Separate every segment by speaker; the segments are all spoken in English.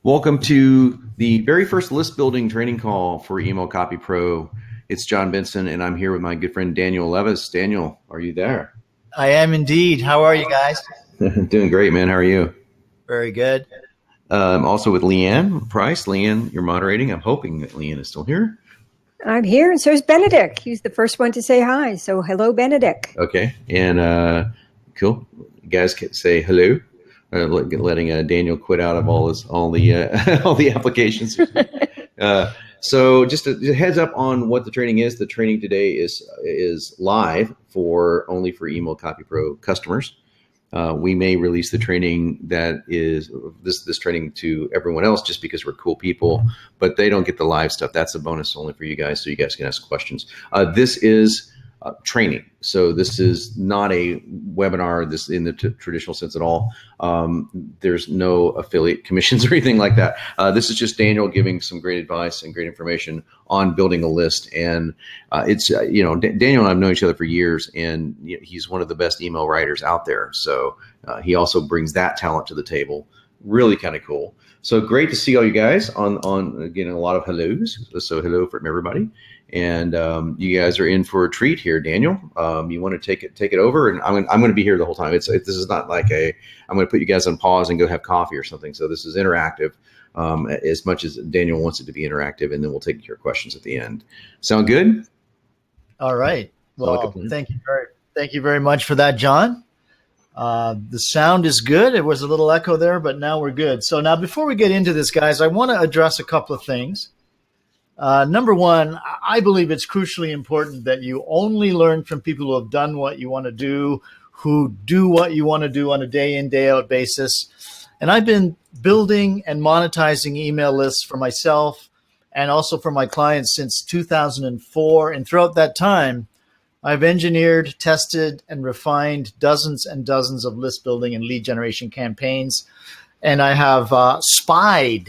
Speaker 1: Welcome to the very first list building training call for Email Copy Pro. It's John Benson, and I'm here with my good friend Daniel Levis. Daniel, are you there?
Speaker 2: I am indeed. How are you guys?
Speaker 1: Doing great, man. How are you?
Speaker 2: Very good.
Speaker 1: I'm also with Leanne Price. Leanne, you're moderating. I'm hoping that Leanne is still here.
Speaker 3: I'm here, and so is Benedict. He's the first one to say hi. So hello, Benedict.
Speaker 1: Okay, and cool. You guys can say hello. Letting Daniel quit out of all the all the applications. So just a heads up on what the training is. The training today is live only for Email Copy Pro customers. We may release the training that is this training to everyone else just because we're cool people, but they don't get the live stuff. That's a bonus only for you guys, so you guys can ask questions. This is training. So this is not a webinar this in the traditional sense at all. There's no affiliate commissions or anything like that. This is just Daniel giving some great advice and great information on building a list. And it's, Daniel and I've known each other for years, and he's one of the best email writers out there. So he also brings that talent to the table. Really kind of cool. So great to see all you guys on again, a lot of hellos. So hello from everybody. And you guys are in for a treat here, Daniel. You want to take it over, and I'm going to be here the whole time. This is not like I'm going to put you guys on pause and go have coffee or something. So this is interactive, as much as Daniel wants it to be interactive, and then we'll take your questions at the end. Sound good?
Speaker 2: All right. Well, thank you very much for that, John. The sound is good. It was a little echo there, but now we're good. So now before we get into this, guys, I want to address a couple of things. Number one, I believe it's crucially important that you only learn from people who have done what you want to do, who do what you want to do on a day in, day out basis. And I've been building and monetizing email lists for myself and also for my clients since 2004. And throughout that time, I've engineered, tested, and refined dozens and dozens of list building and lead generation campaigns. And I have spied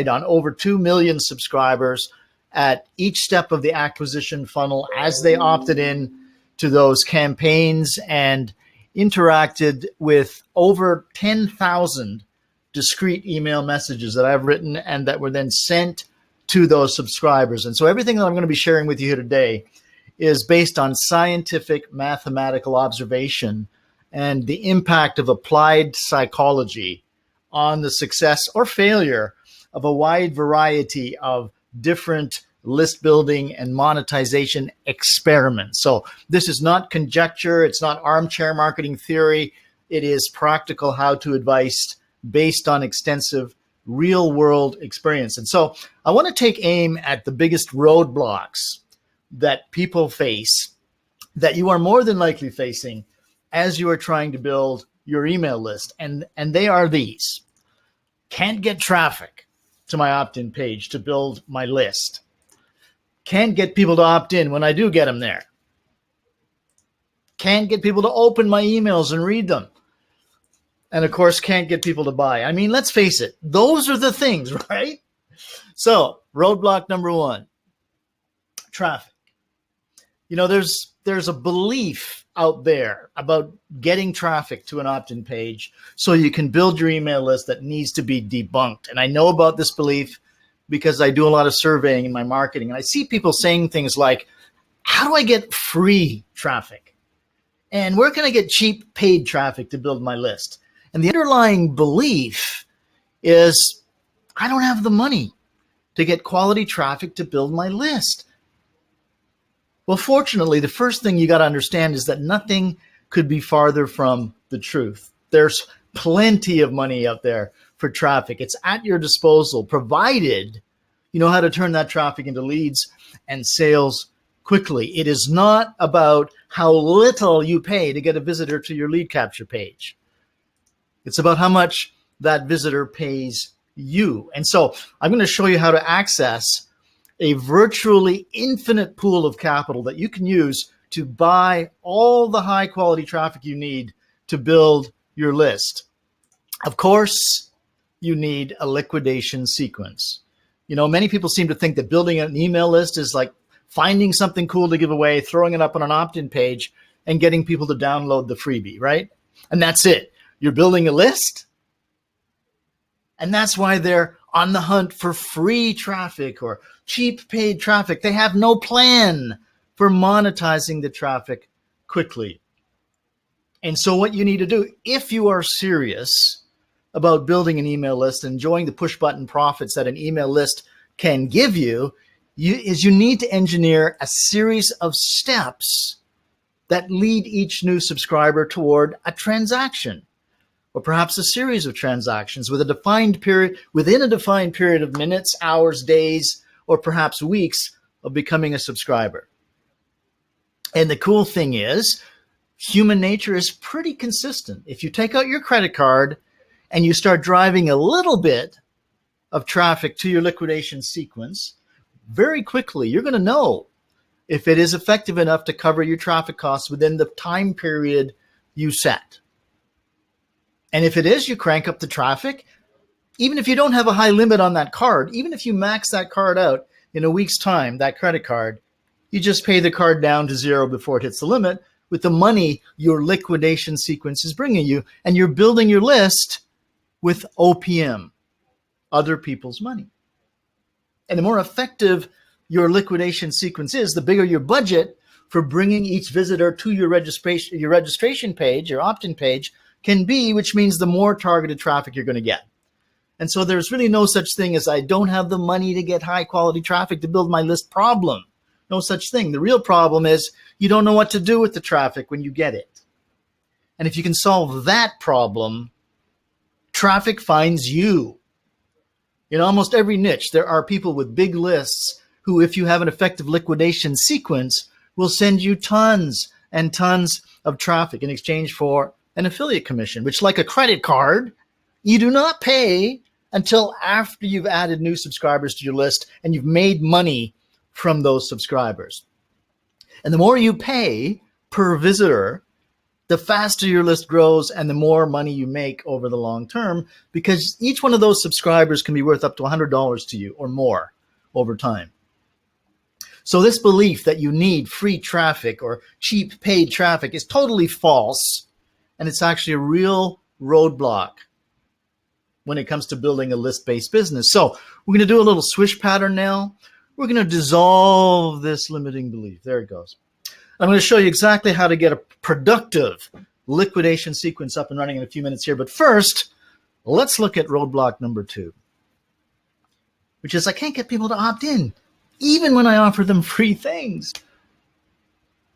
Speaker 2: on over 2 million subscribers at each step of the acquisition funnel as they opted in to those campaigns, and interacted with over 10,000 discrete email messages that I've written and that were then sent to those subscribers. And so everything that I'm going to be sharing with you here today is based on scientific mathematical observation and the impact of applied psychology on the success or failure of a wide variety of different list building and monetization experiments. So this is not conjecture. It's not armchair marketing theory. It is practical how-to advice based on extensive real world experience. And so I want to take aim at the biggest roadblocks that people face, that you are more than likely facing as you are trying to build your email list. And they are these. Can't get traffic to my opt-in page to build my list. Can't get people to opt in when I do get them there. Can't get people to open my emails and read them. And of course, can't get people to buy. I mean, let's face it. Those are the things, right? So roadblock number one, traffic. There's a belief out there about getting traffic to an opt-in page so you can build your email list that needs to be debunked. And I know about this belief because I do a lot of surveying in my marketing. And I see people saying things like, how do I get free traffic? And where can I get cheap paid traffic to build my list? And the underlying belief is, I don't have the money to get quality traffic to build my list. Well, fortunately, the first thing you got to understand is that nothing could be farther from the truth. There's plenty of money out there for traffic. It's at your disposal, provided you know how to turn that traffic into leads and sales quickly. It is not about how little you pay to get a visitor to your lead capture page. It's about how much that visitor pays you. And so I'm going to show you how to access a virtually infinite pool of capital that you can use to buy all the high quality traffic you need to build your list. Of course, you need a liquidation sequence. Many people seem to think that building an email list is like finding something cool to give away, throwing it up on an opt-in page, and getting people to download the freebie, right? And that's it. You're building a list. And that's why there on the hunt for free traffic or cheap paid traffic. They have no plan for monetizing the traffic quickly. And so what you need to do, if you are serious about building an email list, enjoying the push button profits that an email list can give you, is you need to engineer a series of steps that lead each new subscriber toward a transaction, or perhaps a series of transactions within a defined period of minutes, hours, days, or perhaps weeks of becoming a subscriber. And the cool thing is, human nature is pretty consistent. If you take out your credit card and you start driving a little bit of traffic to your liquidation sequence, very quickly you're going to know if it is effective enough to cover your traffic costs within the time period you set. And if it is, you crank up the traffic. Even if you don't have a high limit on that card, even if you max that card out in a week's time, that credit card, you just pay the card down to zero before it hits the limit with the money your liquidation sequence is bringing you. And you're building your list with OPM, other people's money. And the more effective your liquidation sequence is, the bigger your budget for bringing each visitor to your registration page, your opt-in page can be, which means the more targeted traffic you're going to get. And so there's really no such thing as I don't have the money to get high quality traffic to build my list problem. No such thing. The real problem is you don't know what to do with the traffic when you get it. And if you can solve that problem, traffic finds you. In almost every niche, there are people with big lists who, if you have an effective liquidation sequence, will send you tons and tons of traffic in exchange for an affiliate commission, which, like a credit card, you do not pay until after you've added new subscribers to your list and you've made money from those subscribers. And the more you pay per visitor, the faster your list grows and the more money you make over the long term, because each one of those subscribers can be worth up to $100 to you or more over time. So this belief that you need free traffic or cheap paid traffic is totally false, and it's actually a real roadblock when it comes to building a list-based business. So we're going to do a little swish pattern now. We're going to dissolve this limiting belief. There it goes. I'm going to show you exactly how to get a productive liquidation sequence up and running in a few minutes here. But first, let's look at roadblock number 2, which is I can't get people to opt in, even when I offer them free things.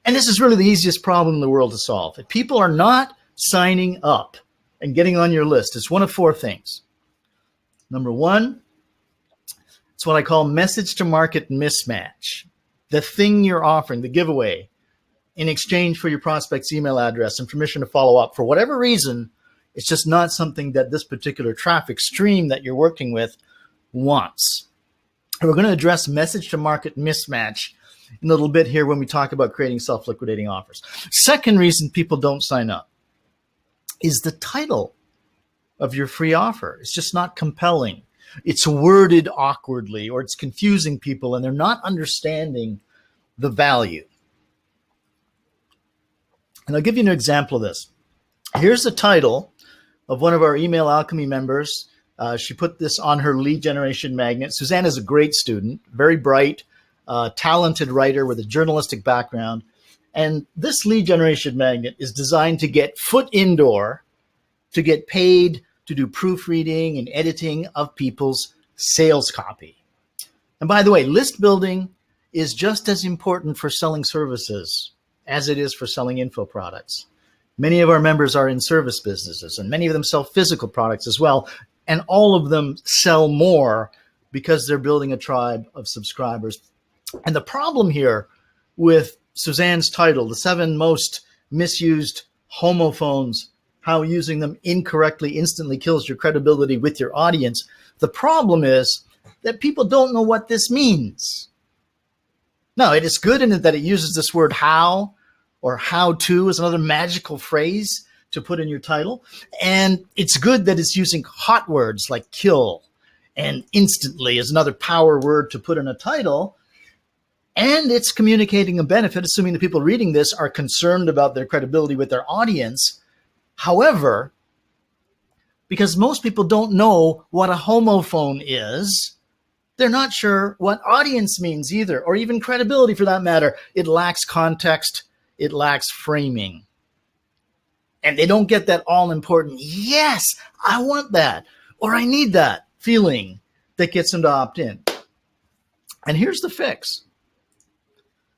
Speaker 2: And this is really the easiest problem in the world to solve. If people are not signing up and getting on your list, it's one of 4 things. Number 1, it's what I call message to market mismatch. The thing you're offering, the giveaway, in exchange for your prospect's email address and permission to follow up, for whatever reason, it's just not something that this particular traffic stream that you're working with wants. And we're going to address message to market mismatch in a little bit here when we talk about creating self-liquidating offers. Second reason people don't sign up is the title of your free offer. It's just not compelling. It's worded awkwardly, or it's confusing people and they're not understanding the value. And I'll give you an example of this. Here's the title of one of our Email Alchemy members. She put this on her lead generation magnet. Suzanne is a great student, very bright, talented writer with a journalistic background. And this lead generation magnet is designed to get foot indoor, to get paid to do proofreading and editing of people's sales copy. And by the way, list building is just as important for selling services as it is for selling info products. Many of our members are in service businesses, and many of them sell physical products as well. And all of them sell more because they're building a tribe of subscribers. And the problem here with Suzanne's title, the 7 most misused homophones, how using them incorrectly instantly kills your credibility with your audience. The problem is that people don't know what this means. No, it is good in it that it uses this word how, or how to is another magical phrase to put in your title. And it's good that it's using hot words like kill and instantly is another power word to put in a title. And it's communicating a benefit, assuming the people reading this are concerned about their credibility with their audience. However, because most people don't know what a homophone is. They're not sure what audience means either, or even credibility for that matter. It lacks context. It lacks framing. And they don't get that all important, yes, I want that, or I need that feeling that gets them to opt in. And here's the fix.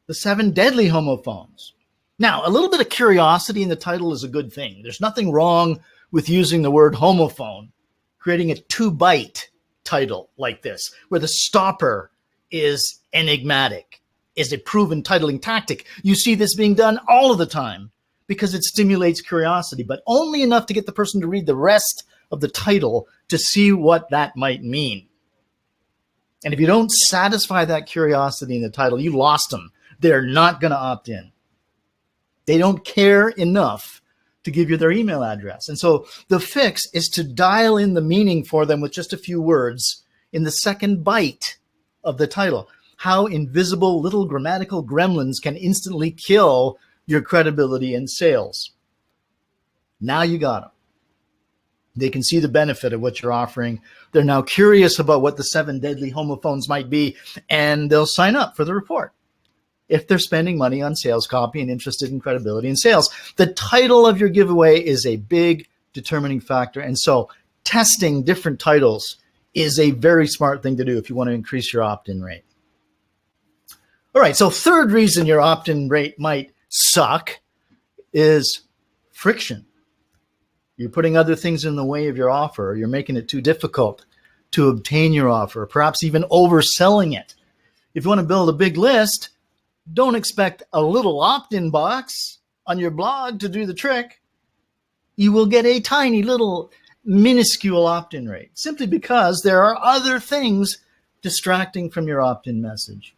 Speaker 2: The 7 deadly homophones. Now, a little bit of curiosity in the title is a good thing. There's nothing wrong with using the word homophone, creating a 2-byte title like this, where the stopper is enigmatic, is a proven titling tactic. You see this being done all of the time because it stimulates curiosity, but only enough to get the person to read the rest of the title to see what that might mean. And if you don't satisfy that curiosity in the title, you lost them. They're not going to opt in. They don't care enough to give you their email address. And so the fix is to dial in the meaning for them with just a few words in the 2nd byte of the title. How invisible little grammatical gremlins can instantly kill your credibility in sales. Now you got them. They can see the benefit of what you're offering. They're now curious about what the 7 deadly homophones might be, and they'll sign up for the report if they're spending money on sales copy and interested in credibility in sales. The title of your giveaway is a big determining factor. And so testing different titles is a very smart thing to do if you want to increase your opt-in rate. All right, so 3rd reason your opt-in rate might suck is friction. You're putting other things in the way of your offer, or you're making it too difficult to obtain your offer, or perhaps even overselling it. If you want to build a big list, don't expect a little opt-in box on your blog to do the trick. You will get a tiny little minuscule opt-in rate simply because there are other things distracting from your opt-in message.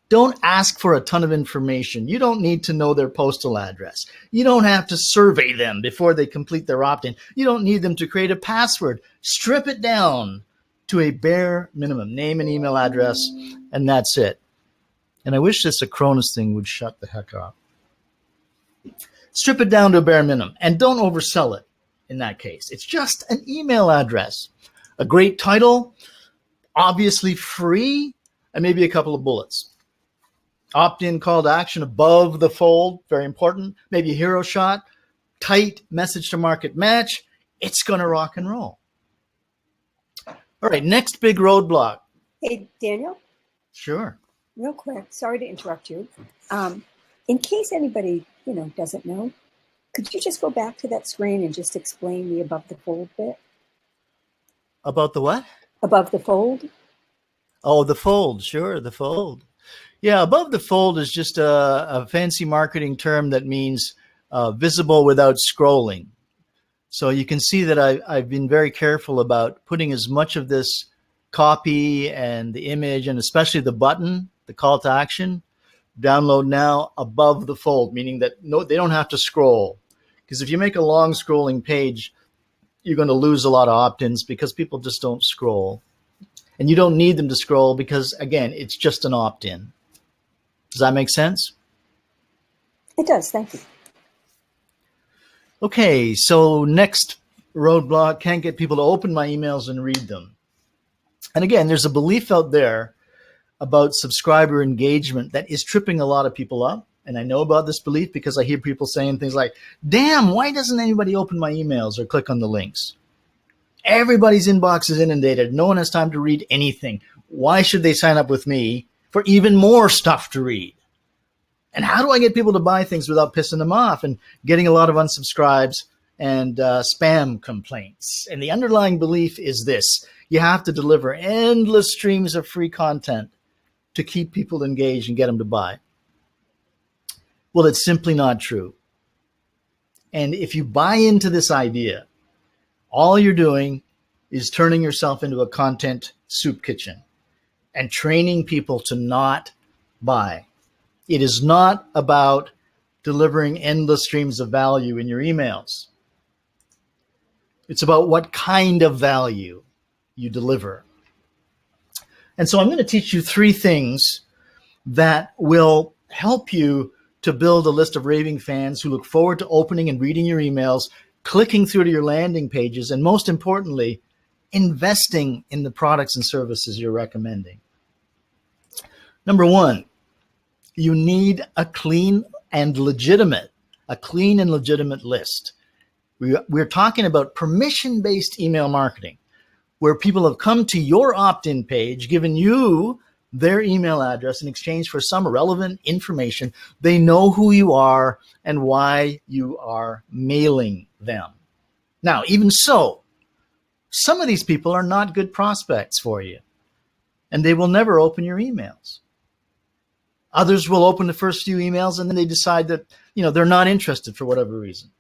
Speaker 2: Don't ask for a ton of information. You don't need to know their postal address. You don't have to survey them before they complete their opt-in. You don't need them to create a password. Strip it down to a bare minimum, name and email address, and that's it. And I wish this Acronis thing would shut the heck up. Strip it down to a bare minimum and don't oversell it in that case. It's just an email address, a great title, obviously free, and maybe a couple of bullets. Opt-in call to action above the fold, very important. Maybe a hero shot, tight message to market match. It's going to rock and roll. All right, next big roadblock.
Speaker 3: Hey, Daniel?
Speaker 2: Sure.
Speaker 3: Real quick, sorry to interrupt you. In case anybody, doesn't know, could you just go back to that screen and just explain the above the fold bit?
Speaker 2: About the what?
Speaker 3: Above the fold?
Speaker 2: Oh, the fold. Sure, the fold. Yeah, above the fold is just a fancy marketing term that means visible without scrolling. So you can see that I've been very careful about putting as much of this copy and the image, and especially the button, the call to action, download now above the fold, meaning that they don't have to scroll. Because if you make a long scrolling page, you're going to lose a lot of opt-ins because people just don't scroll. And you don't need them to scroll because, again, it's just an opt-in. Does that make sense?
Speaker 3: It does. Thank you.
Speaker 2: Okay, so next roadblock, can't get people to open my emails and read them. And again, there's a belief out there about subscriber engagement that is tripping a lot of people up. And I know about this belief because I hear people saying things like, damn, why doesn't anybody open my emails or click on the links? Everybody's inbox is inundated. No one has time to read anything. Why should they sign up with me for even more stuff to read? And how do I get people to buy things without pissing them off and getting a lot of unsubscribes and spam complaints? And the underlying belief is this: you have to deliver endless streams of free content to keep people engaged and get them to buy. Well, it's simply not true. And if you buy into this idea, all you're doing is turning yourself into a content soup kitchen and training people to not buy. It is not about delivering endless streams of value in your emails. It's about what kind of value you deliver. And so I'm going to teach you 3 things that will help you to build a list of raving fans who look forward to opening and reading your emails clicking through to your landing pages, and most importantly, investing in the products and services you're recommending. Number one, you need a clean and legitimate list. We're talking about permission-based email marketing, where people have come to your opt-in page, given you their email address in exchange for some relevant information. They know who you are and why you are mailing them. Now, even so, some of these people are not good prospects for you, and they will never open your emails. Others will open the first few emails and then they decide that, they're not interested for whatever reason.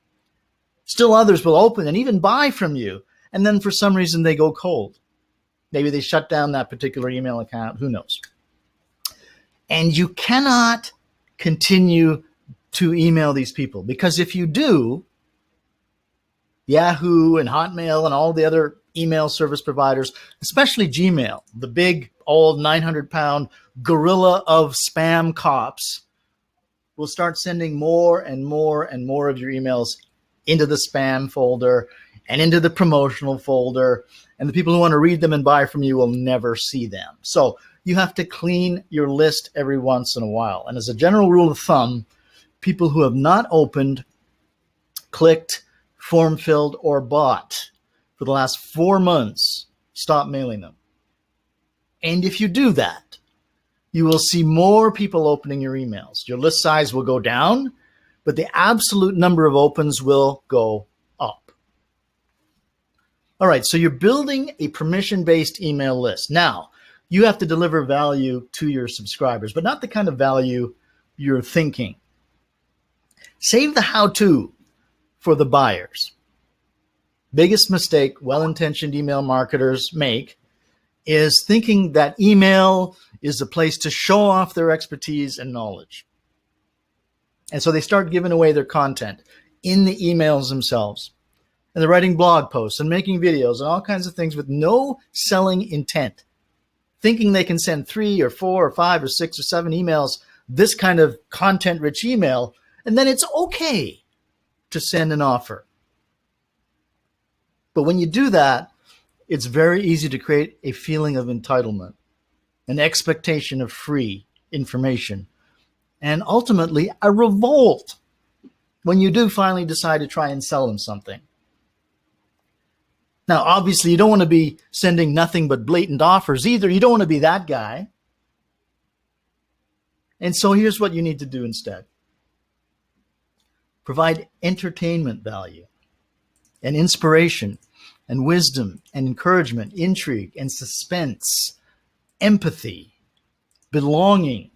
Speaker 2: Still others will open and even buy from you, and then for some reason they go cold. Maybe they shut down that particular email account, who knows. And you cannot continue to email these people, because if you do, Yahoo and Hotmail and all the other email service providers, especially Gmail, the big old 900-pound gorilla of spam cops, will start sending more and more and more of your emails into the spam folder and into the promotional folder, and the people who want to read them and buy from you will never see them. So you have to clean your list every once in a while. And as a general rule of thumb, people who have not opened, clicked, form filled, or bought for the last 4 months, stop mailing them. And if you do that, you will see more people opening your emails. Your list size will go down, but the absolute number of opens will go up. All right, so you're building a permission-based email list. Now, you have to deliver value to your subscribers, but not the kind of value you're thinking. Save the how-to for the buyers. Biggest mistake well-intentioned email marketers make is thinking that email is a place to show off their expertise and knowledge. And so they start giving away their content in the emails themselves. And they're writing blog posts and making videos and all kinds of things with no selling intent, thinking they can send 3 or 4 or 5 or 6 or 7 emails, this kind of content-rich email, and then it's okay to send an offer. But when you do that, it's very easy to create a feeling of entitlement, an expectation of free information, and ultimately a revolt when you do finally decide to try and sell them something. Now, obviously, you don't want to be sending nothing but blatant offers either. You don't want to be that guy. And so here's what you need to do instead. Provide entertainment value and inspiration and wisdom and encouragement, intrigue and suspense, empathy, belonging,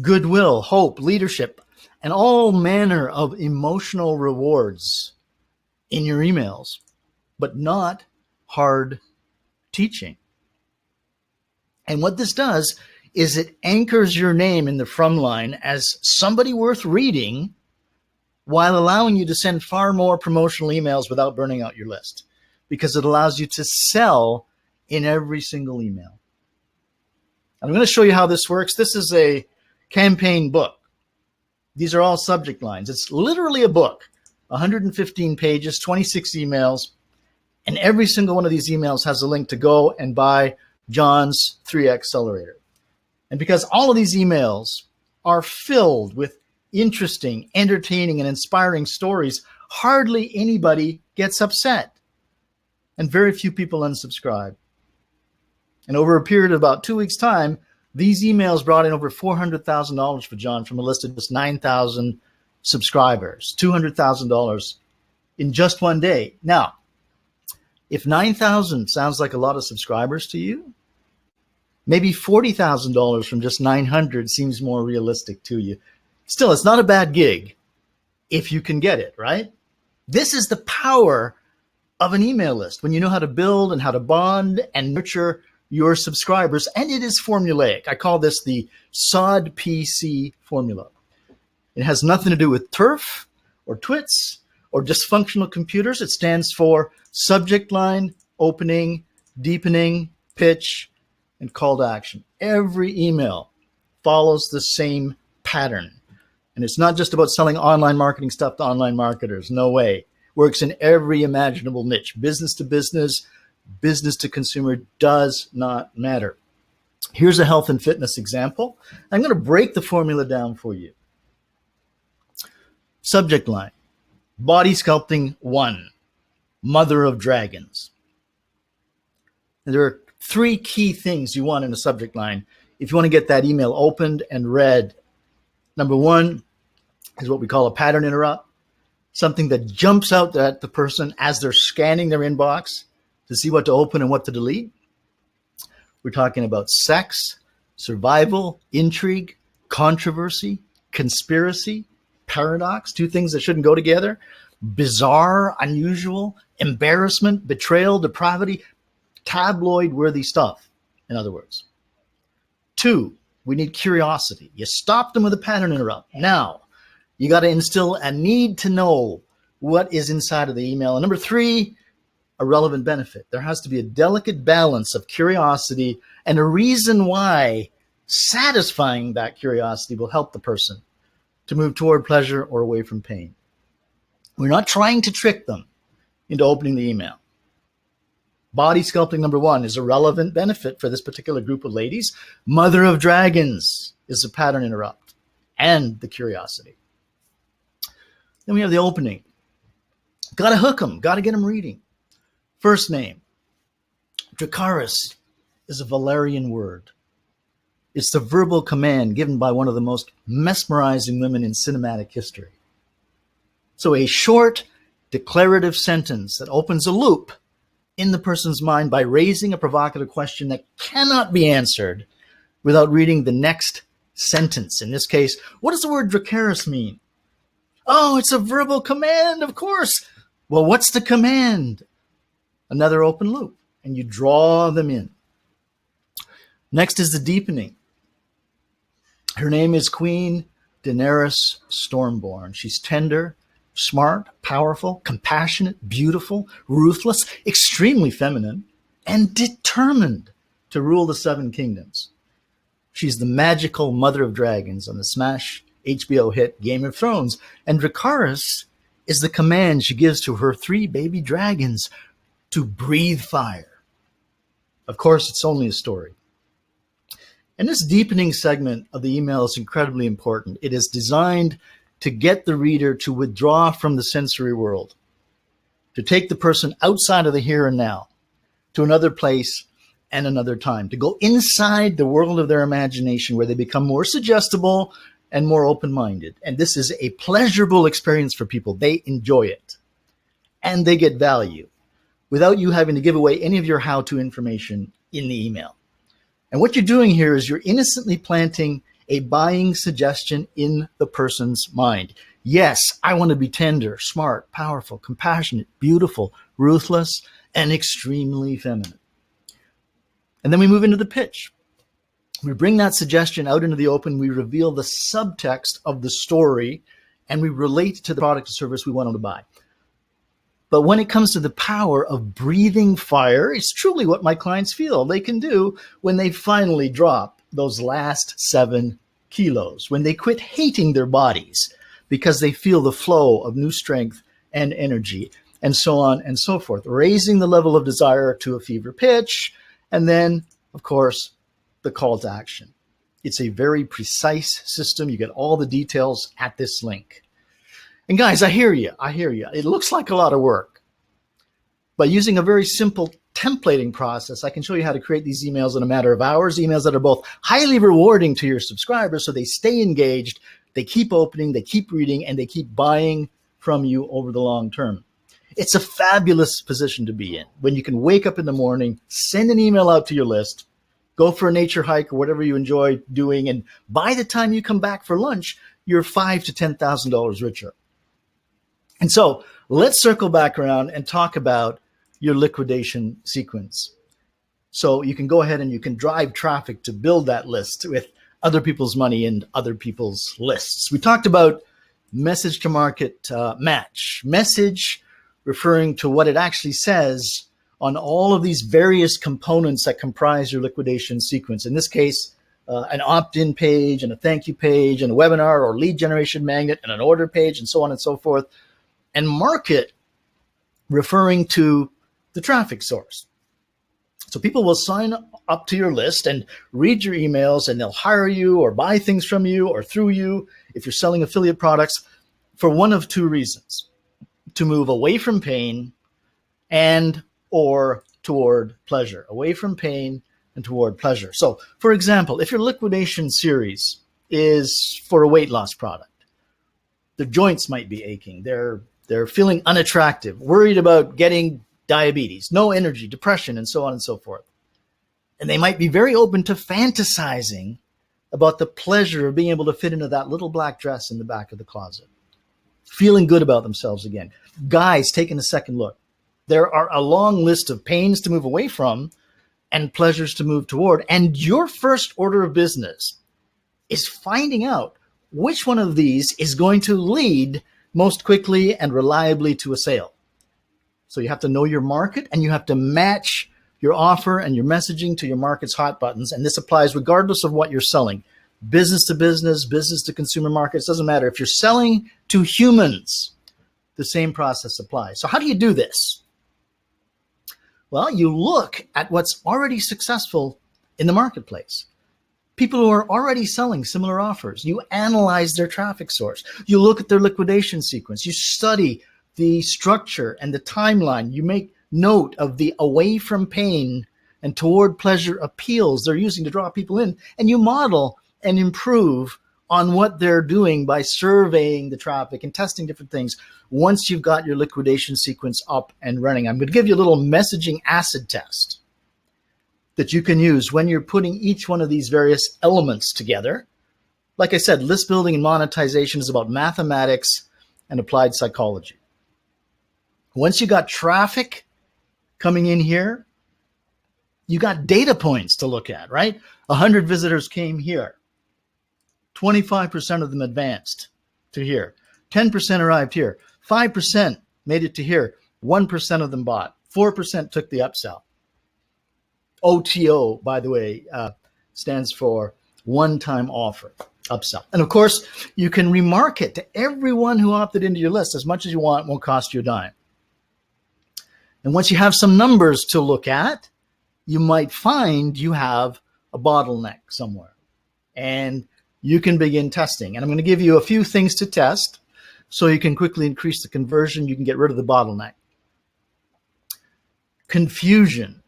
Speaker 2: goodwill, hope, leadership, and all manner of emotional rewards in your emails, but not hard teaching. And what this does is it anchors your name in the from line as somebody worth reading, while allowing you to send far more promotional emails without burning out your list, because it allows you to sell in every single email. I'm going to show you how this works. This is a campaign book. These are all subject lines. It's literally a book, 115 pages, 26 emails, and every single one of these emails has a link to go and buy John's 3X Accelerator. And because all of these emails are filled with interesting, entertaining, and inspiring stories, hardly anybody gets upset, and very few people unsubscribe. And over a period of about 2 weeks' time, these emails brought in over $400,000 for John from a list of just 9,000 subscribers, $200,000 in just one day. Now, if 9,000 sounds like a lot of subscribers to you, maybe $40,000 from just 900 seems more realistic to you. Still, it's not a bad gig if you can get it, right? This is the power of an email list when you know how to build and how to bond and nurture your subscribers. And it is formulaic. I call this the SOD PC formula. It has nothing to do with turf or twits or dysfunctional computers. It stands for subject line, opening, deepening, pitch, and call to action. Every email follows the same pattern. And it's not just about selling online marketing stuff to online marketers. No way. works in every imaginable niche. Business to business, business to consumer, does not matter. Here's a health and fitness example. I'm going to break the formula down for you. Subject line, Body Sculpting 1, Mother of Dragons. And there are 3 key things you want in a subject line if you want to get that email opened and read. Number 1 is what we call a pattern interrupt, something that jumps out at the person as they're scanning their inbox to see what to open and what to delete. We're talking about sex, survival, intrigue, controversy, conspiracy, paradox, 2 things that shouldn't go together, bizarre, unusual, embarrassment, betrayal, depravity, tabloid-worthy stuff, in other words. 2, we need curiosity. You stop them with a pattern interrupt. Now, you got to instill a need to know what is inside of the email. And number 3, a relevant benefit. There has to be a delicate balance of curiosity and a reason why satisfying that curiosity will help the person to move toward pleasure or away from pain. We're not trying to trick them into opening the email. Body sculpting number 1 is a relevant benefit for this particular group of ladies. Mother of Dragons is a pattern interrupt and the curiosity. Then we have the opening. Got to hook them, got to get them reading. First name, Dracarys is a Valerian word. It's the verbal command given by one of the most mesmerizing women in cinematic history. So a short, declarative sentence that opens a loop in the person's mind by raising a provocative question that cannot be answered without reading the next sentence. In this case, what does the word Dracarys mean? Oh, it's a verbal command, of course. Well, what's the command? Another open loop, and you draw them in. Next is the deepening. Her name is Queen Daenerys Stormborn. She's tender, smart, powerful, compassionate, beautiful, ruthless, extremely feminine, and determined to rule the 7 kingdoms. She's the magical mother of dragons on the smash HBO hit Game of Thrones, and Dracarys is the command she gives to her 3 baby dragons to breathe fire. Of course, it's only a story. And this deepening segment of the email is incredibly important. It is designed to get the reader to withdraw from the sensory world, to take the person outside of the here and now to another place and another time, to go inside the world of their imagination where they become more suggestible and more open-minded. And this is a pleasurable experience for people. They enjoy it and they get value without you having to give away any of your how-to information in the email. And what you're doing here is you're innocently planting a buying suggestion in the person's mind. Yes, I want to be tender, smart, powerful, compassionate, beautiful, ruthless, and extremely feminine. And then we move into the pitch. We bring that suggestion out into the open. We reveal the subtext of the story, and we relate to the product or service we want them to buy. But when it comes to the power of breathing fire, it's truly what my clients feel they can do when they finally drop those last 7 kilos, when they quit hating their bodies because they feel the flow of new strength and energy, and so on and so forth, raising the level of desire to a fever pitch. And then, of course, the call to action. It's a very precise system. You get all the details at this link. And guys, I hear you. It looks like a lot of work. But using a very simple templating process, I can show you how to create these emails in a matter of hours, emails that are both highly rewarding to your subscribers so they stay engaged, they keep opening, they keep reading, and they keep buying from you over the long term. It's a fabulous position to be in when you can wake up in the morning, send an email out to your list, go for a nature hike or whatever you enjoy doing, and by the time you come back for lunch, you're $5,000 to $10,000 richer. And so let's circle back around and talk about your liquidation sequence. So you can go ahead and you can drive traffic to build that list with other people's money and other people's lists. We talked about message to market match. Message referring to what it actually says on all of these various components that comprise your liquidation sequence. In this case, an opt-in page and a thank you page and a webinar or lead generation magnet and an order page and so on and so forth. And market referring to the traffic source. So people will sign up to your list and read your emails, and they'll hire you or buy things from you or through you if you're selling affiliate products for one of two reasons: to move away from pain and or toward pleasure. Away from pain and toward pleasure. So, for example, if your liquidation series is for a weight loss product, their joints might be aching, they're feeling unattractive, worried about getting diabetes, no energy, depression, and so on and so forth. And they might be very open to fantasizing about the pleasure of being able to fit into that little black dress in the back of the closet, feeling good about themselves again. Guys, taking a second look. There are a long list of pains to move away from and pleasures to move toward. And your first order of business is finding out which one of these is going to lead most quickly and reliably to a sale. So you have to know your market, and you have to match your offer and your messaging to your market's hot buttons. And this applies regardless of what you're selling. Business to consumer markets, doesn't matter. If you're selling to humans, the same process applies. So how do you do this? Well, you look at what's already successful in the marketplace. People who are already selling similar offers. You analyze their traffic source. You look at their liquidation sequence. You study the structure and the timeline. You make note of the away from pain and toward pleasure appeals they're using to draw people in. And you model and improve on what they're doing by surveying the traffic and testing different things once you've got your liquidation sequence up and running. I'm going to give you a little messaging acid test that you can use when you're putting each one of these various elements together. Like I said, list building and monetization is about mathematics and applied psychology. Once you got traffic coming in here, you got data points to look at, right? 100 visitors came here. 25% of them advanced to here. 10% arrived here. 5% made it to here. 1% of them bought. 4% took the upsell. OTO, by the way, stands for one-time offer, upsell. And of course, you can remarket to everyone who opted into your list as much as you want. It won't cost you a dime. And once you have some numbers to look at, you might find you have a bottleneck somewhere. And you can begin testing. And I'm going to give you a few things to test so you can quickly increase the conversion. You can get rid of the bottleneck. Confusion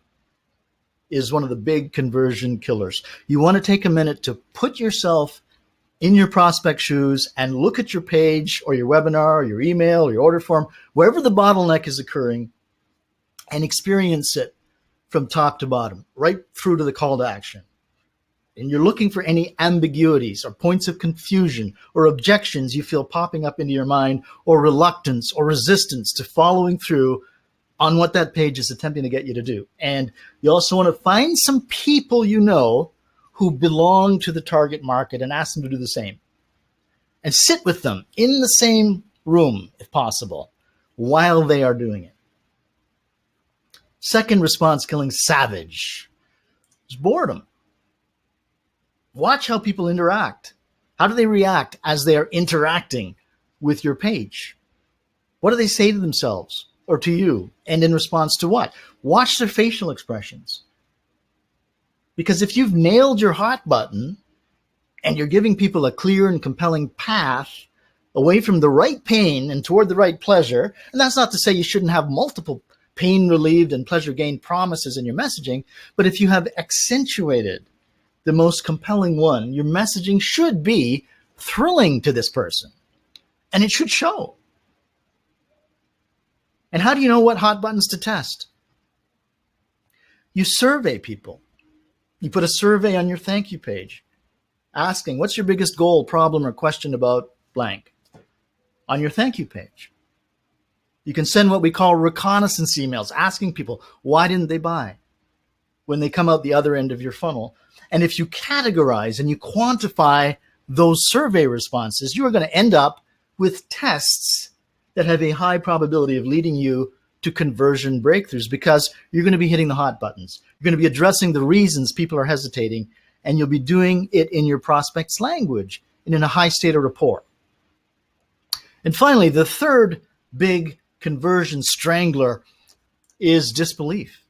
Speaker 2: is one of the big conversion killers. You want to take a minute to put yourself in your prospect shoes and look at your page or your webinar or your email or your order form, wherever the bottleneck is occurring, and experience it from top to bottom, right through to the call to action. And you're looking for any ambiguities or points of confusion or objections you feel popping up into your mind, or reluctance or resistance to following through on what that page is attempting to get you to do. And you also want to find some people you know who belong to the target market and ask them to do the same. And sit with them in the same room, if possible, while they are doing it. Second response killing savage is boredom. Watch how people interact. How do they react as they are interacting with your page? What do they say to themselves or to you? And in response to what? Watch their facial expressions. Because if you've nailed your hot button and you're giving people a clear and compelling path away from the right pain and toward the right pleasure, and that's not to say you shouldn't have multiple pain relieved and pleasure gained promises in your messaging, but if you have accentuated the most compelling one, your messaging should be thrilling to this person, and it should show. And how do you know what hot buttons to test? You survey people. You put a survey on your thank you page asking, what's your biggest goal, problem, or question about blank on your thank you page. You can send what we call reconnaissance emails asking people, why didn't they buy when they come out the other end of your funnel? And if you categorize and you quantify those survey responses, you are going to end up with tests that have a high probability of leading you to conversion breakthroughs, because you're going to be hitting the hot buttons. You're going to be addressing the reasons people are hesitating, and you'll be doing it in your prospect's language and in a high state of rapport. And finally, the third big conversion strangler is disbelief.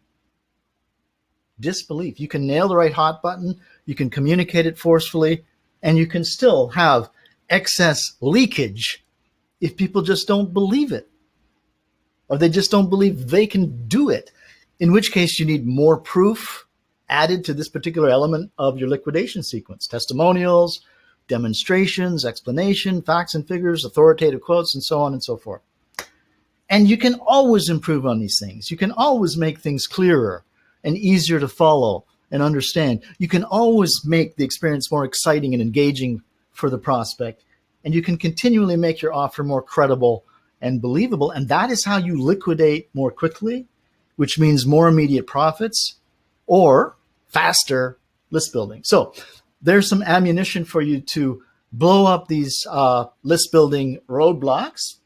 Speaker 2: Disbelief. You can nail the right hot button, you can communicate it forcefully, and you can still have excess leakage if people just don't believe it, or they just don't believe they can do it, in which case you need more proof added to this particular element of your liquidation sequence: testimonials, demonstrations, explanation, facts and figures, authoritative quotes, and so on and so forth. And you can always improve on these things. You can always make things clearer and easier to follow and understand. You can always make the experience more exciting and engaging for the prospect. And you can continually make your offer more credible and believable. And that is how you liquidate more quickly, which means more immediate profits or faster list building. So there's some ammunition for you to blow up these list building roadblocks.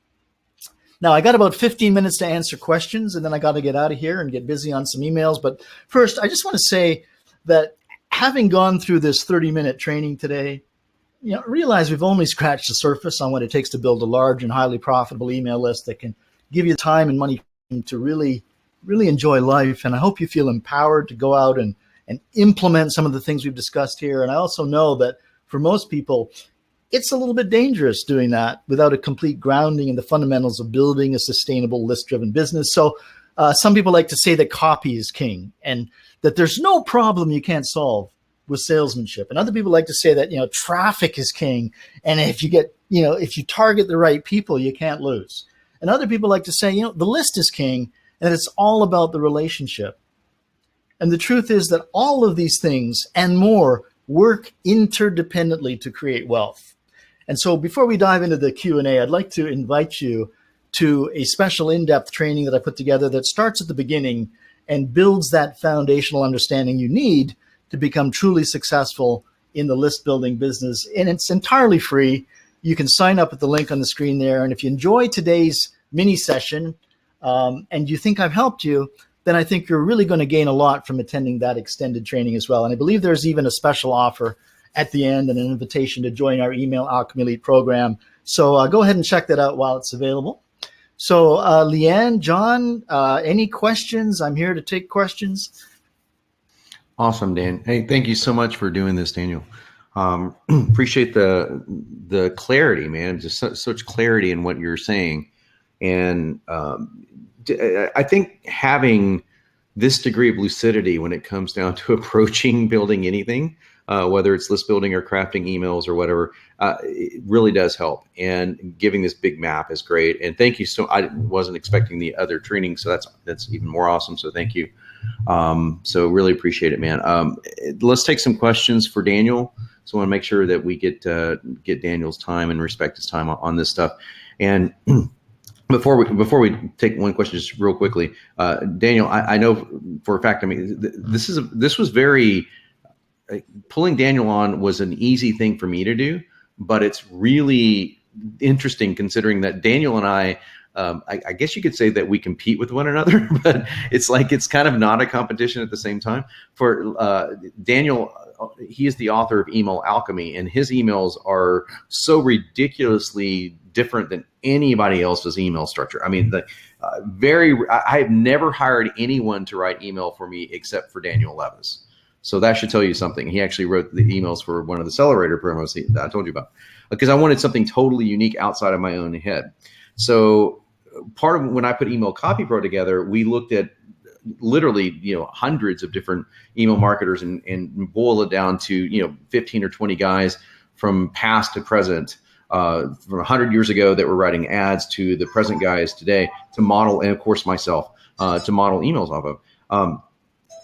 Speaker 2: Now, I got about 15 minutes to answer questions, and then I got to get out of here and get busy on some emails. But first, I just want to say that having gone through this 30-minute training today, realize we've only scratched the surface on what it takes to build a large and highly profitable email list that can give you time and money to really, really enjoy life. And I hope you feel empowered to go out and implement some of the things we've discussed here. And I also know that for most people, it's a little bit dangerous doing that without a complete grounding in the fundamentals of building a sustainable list-driven business. So some people like to say that copy is king and that there's no problem you can't solve with salesmanship. And other people like to say that, traffic is king. And if you target the right people, you can't lose. And other people like to say, the list is king and it's all about the relationship. And the truth is that all of these things and more work interdependently to create wealth. And so before we dive into the Q&A, I'd like to invite you to a special in-depth training that I put together that starts at the beginning and builds that foundational understanding you need to become truly successful in the list building business. And it's entirely free. You can sign up at the link on the screen there. And if you enjoy today's mini session and you think I've helped you, then I think you're really going to gain a lot from attending that extended training as well. And I believe there's even a special offer at the end and an invitation to join our Email Alchemy Elite program. So go ahead and check that out while it's available. So Leanne, John, any questions? I'm here to take questions.
Speaker 1: Awesome, Dan. Hey, thank you so much for doing this, Daniel. Appreciate the clarity, man. Just such clarity in what you're saying. And I think having this degree of lucidity when it comes down to approaching building anything, whether it's list building or crafting emails or whatever, it really does help. And giving this big map is great. And thank you. So I wasn't expecting the other training, so that's even more awesome. So thank you. So really appreciate it, man. Let's take some questions for Daniel. So I want to make sure that we get Daniel's time and respect his time on this stuff. And before we take one question, just real quickly, Daniel, I know for a fact, I mean, this was very, pulling Daniel on was an easy thing for me to do, but it's really interesting considering that Daniel and I guess you could say that we compete with one another, but it's kind of not a competition at the same time. For Daniel, he is the author of Email Alchemy, and his emails are so ridiculously different than anybody else's email structure. I mean, I have never hired anyone to write email for me except for Daniel Levis. So that should tell you something. He actually wrote the emails for one of the Accelerator promos that I told you about, because I wanted something totally unique outside of my own head. So part of when I put Email Copy Pro together, we looked at literally, hundreds of different email marketers and boil it down to, 15 or 20 guys from past to present, from 100 years ago that were writing ads to the present guys today to model, and of course myself, to model emails off of.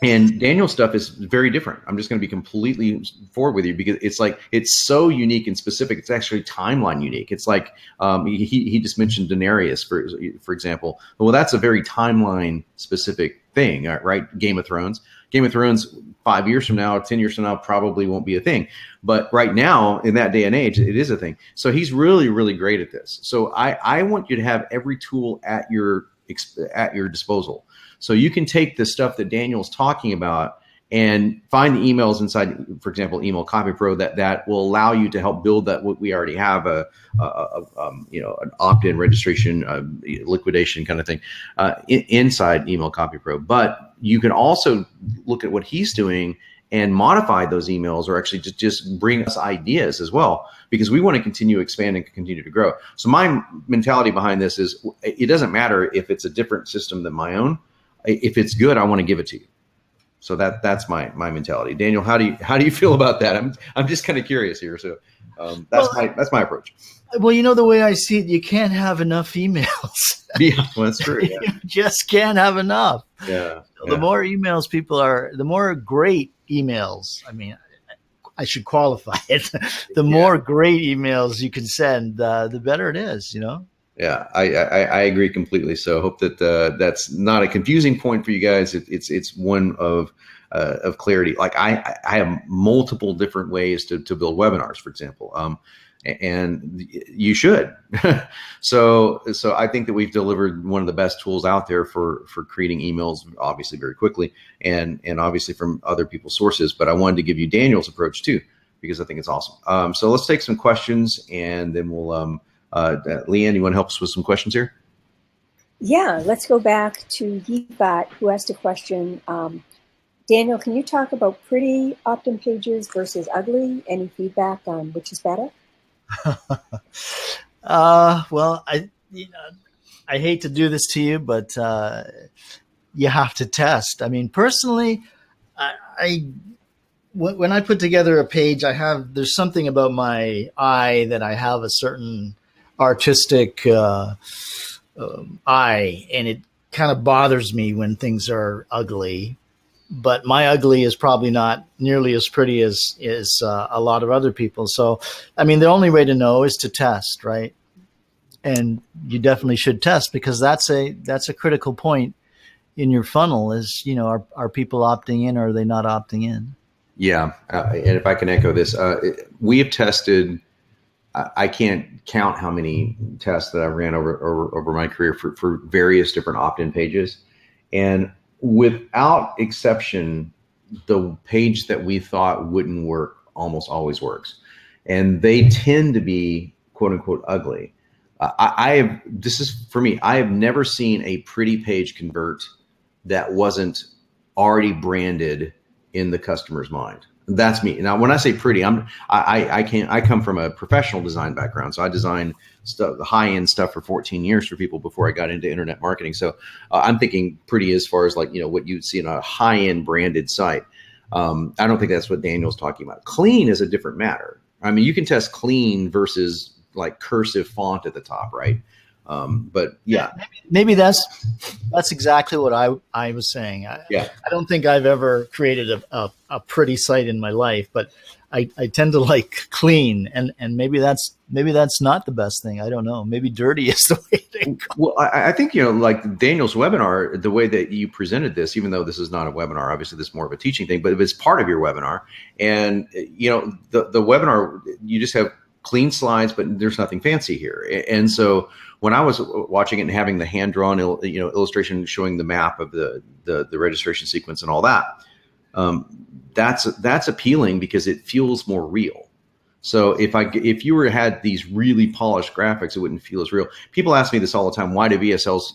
Speaker 1: And Daniel's stuff is very different. I'm just going to be completely forward with you because it's so unique and specific. It's actually timeline unique. It's like he just mentioned Daenerys, for example. Well, that's a very timeline specific thing, right? Game of Thrones. 5 years from now, 10 years from now, probably won't be a thing. But right now, in that day and age, it is a thing. So he's really, really great at this. So I want you to have every tool at your disposal. So you can take the stuff that Daniel's talking about and find the emails inside, for example, Email Copy Pro that will allow you to help build that. What we already have an opt-in registration, liquidation kind of thing inside Email Copy Pro. But you can also look at what he's doing and modify those emails, or actually just bring us ideas as well, because we want to continue expanding and continue to grow. So my mentality behind this is, it doesn't matter if it's a different system than my own. If it's good, I want to give it to you. So that's my mentality. Daniel, how do you feel about that? I'm just kind of curious here. So that's my approach.
Speaker 2: Well, the way I see it, you can't have enough emails.
Speaker 1: Yeah, well, that's true. Yeah.
Speaker 2: You just can't have enough.
Speaker 1: Yeah.
Speaker 2: The more emails the more great emails. I mean, I should qualify it. The more great emails you can send, the better it is.
Speaker 1: Yeah, I agree completely. So I hope that that's not a confusing point for you guys. It's one of clarity. Like I have multiple different ways to build webinars, for example, and you should. So I think that we've delivered one of the best tools out there for creating emails, obviously very quickly, and obviously from other people's sources. But I wanted to give you Daniel's approach too, because I think it's awesome. So let's take some questions, and then we'll. Leanne, you want to help us with some questions here?
Speaker 3: Yeah, let's go back to Yeebot, who asked a question. Daniel, can you talk about pretty opt-in pages versus ugly? Any feedback on which is better?
Speaker 2: Well, I hate to do this to you, but you have to test. I mean, personally, when I put together a page, there's something about my eye that I have a certain artistic eye, and it kind of bothers me when things are ugly. But my ugly is probably not nearly as pretty as a lot of other people. So, I mean, the only way to know is to test, right? And you definitely should test, because that's a critical point in your funnel. Is are people opting in, or are they not opting in?
Speaker 1: Yeah, and if I can echo this, we have tested. I can't count how many tests that I've ran over my career for various different opt-in pages, and without exception, the page that we thought wouldn't work almost always works, and they tend to be quote unquote ugly. This is for me. I have never seen a pretty page convert that wasn't already branded in the customer's mind. That's me. Now, when I say pretty, I come from a professional design background. So I designed stuff, high-end stuff for 14 years for people before I got into internet marketing. So I'm thinking pretty as far as like, what you'd see in a high-end branded site. I don't think that's what Daniel's talking about. Clean is a different matter. I mean, you can test clean versus like cursive font at the top, right? But yeah,
Speaker 2: maybe that's exactly what I was saying. I don't think I've ever created a pretty site in my life, but I tend to like clean, and maybe that's not the best thing. I don't know. Maybe dirty is the way to go.
Speaker 1: Well, I think, like Daniel's webinar, the way that you presented this, even though this is not a webinar, obviously this is more of a teaching thing, but if it's part of your webinar, and the webinar, you just have clean slides, but there's nothing fancy here. And so when I was watching it and having the hand-drawn illustration showing the map of the registration sequence and all that, that's appealing because it feels more real. So if you had these really polished graphics, it wouldn't feel as real. People ask me this all the time: why do VSLs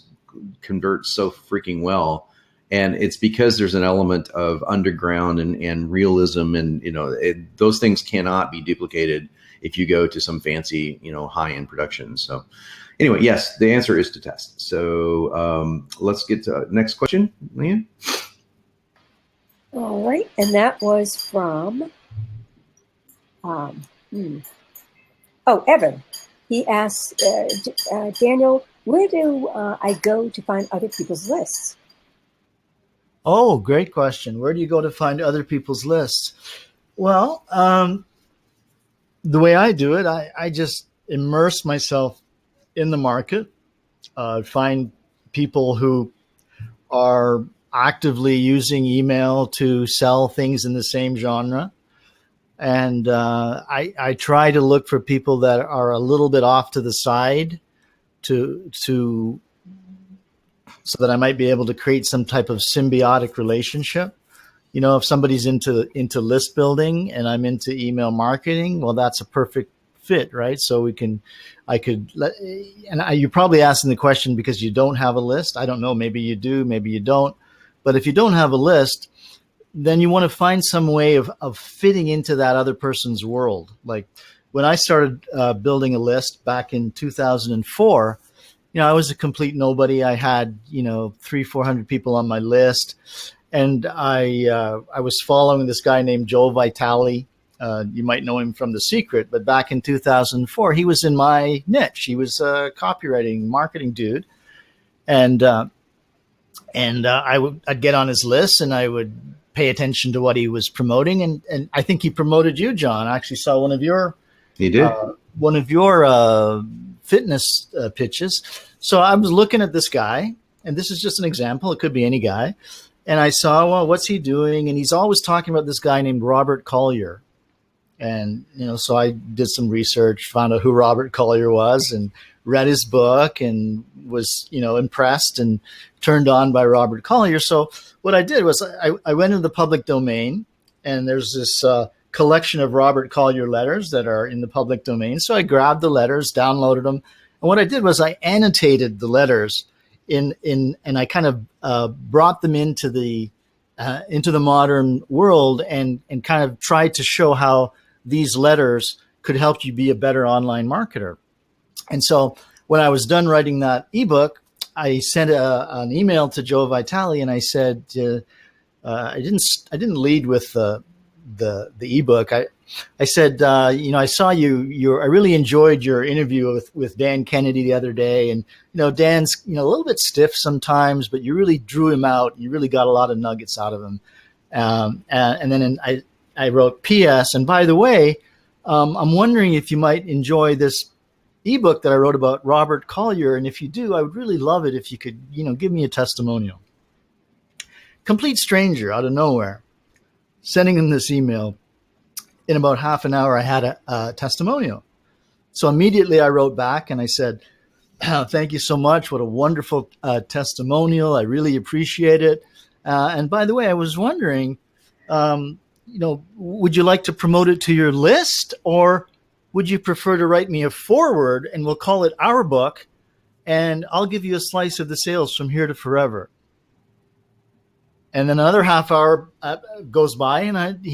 Speaker 1: convert so freaking well? And it's because there's an element of underground and realism, and those things cannot be duplicated if you go to some fancy, high-end production. So anyway, yes, the answer is to test. So let's get to next question, Leanne.
Speaker 3: All right, and that was from Evan. He asked, Daniel, where do I go to find other people's lists?
Speaker 2: Oh, great question. Where do you go to find other people's lists? Well, the way I do it, I just immerse myself in the market, find people who are actively using email to sell things in the same genre. And I try to look for people that are a little bit off to the side so that I might be able to create some type of symbiotic relationship. You know, if somebody's into list building and I'm into email marketing, well, that's a perfect fit, right? So you're probably asking the question because you don't have a list. I don't know. Maybe you do, maybe you don't. But if you don't have a list, then you want to find some way of fitting into that other person's world. Like when I started building a list back in 2004, you know, I was a complete nobody. I had, you know, 300-400 people on my list. And I was following this guy named Joe Vitale. You might know him from The Secret, but back in 2004, he was in my niche. He was a copywriting, marketing dude, and I'd get on his list and I would pay attention to what he was promoting, and I think he promoted you, John. I actually saw one of your fitness pitches. So I was looking at this guy, and this is just an example. It could be any guy. And I saw, well, what's he doing? And he's always talking about this guy named Robert Collier. And, you know, so I did some research, found out who Robert Collier was and read his book and was, you know, impressed and turned on by Robert Collier. So what I did was I went into the public domain, and there's this collection of Robert Collier letters that are in the public domain. So I grabbed the letters, downloaded them. And what I did was I annotated the letters and I kind of brought them into the modern world and kind of tried to show how these letters could help you be a better online marketer. And so when I was done writing that ebook, I sent an email to Joe Vitale, and I said, I didn't lead with the ebook. I said, you know, I saw I really enjoyed your interview with Dan Kennedy the other day. And, you know, Dan's, you know, a little bit stiff sometimes, but you really drew him out. You really got a lot of nuggets out of him. And then I wrote PS. And by the way, I'm wondering if you might enjoy this ebook that I wrote about Robert Collier. And if you do, I would really love it if you could, you know, give me a testimonial. Complete stranger out of nowhere, sending him this email. In about half an hour, I had a testimonial. So immediately I wrote back and I said, thank you so much. What a wonderful testimonial. I really appreciate it. And by the way, I was wondering, you know, would you like to promote it to your list, or would you prefer to write me a foreword and we'll call it Our Book, and I'll give you a slice of the sales from here to forever? And then another half hour goes by, and